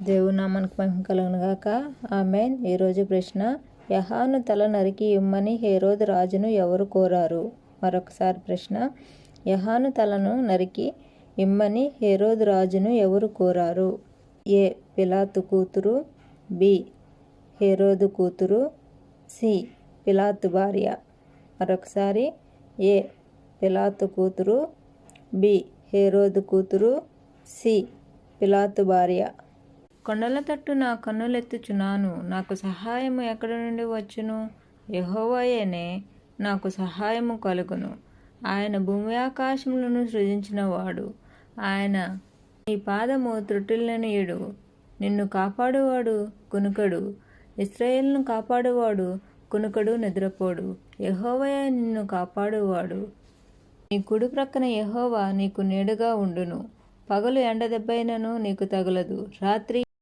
దేవుని నామానికి మహిమ కలుగును గాక. ఆమేన్. ఈరోజు ప్రశ్న, యహాను తల నరికి ఇమ్మని హేరోదు రాజును ఎవరు కోరారు? మరొకసారి ప్రశ్న, యహాను తలను నరికి ఇమ్మని హేరోదు రాజును ఎవరు కోరారు? ఏ. పిలాతు కూతురు, బి. హేరోదు కూతురు, సి. పిలాతు భార్య. మరొకసారి, ఏ. పిలాతు కూతురు, బి. హేరోదు కూతురు, సి. పిలాతు భార్య. కొండల తట్టు నా కన్నులెత్తుచున్నాను, నాకు సహాయము ఎక్కడి నుండి వచ్చును? యెహోవాయేనే నాకు సహాయము కలుగును. ఆయన భూమి ఆకాశములను సృజించినవాడు. ఆయన నీ పాదము త్రుటిల్లనియుడు. నిన్ను కాపాడువాడు కునుకడు. ఇశ్రాయేలును కాపాడువాడు కునుకడు, నిద్రపోడు. యెహోవాయే నిన్ను కాపాడువాడు. నీ కుడి ప్రక్కన యెహోవా నీకు నీడగా ఉండును. పగలు ఎండ దెబ్బైనను నీకు తగలదు, రాత్రి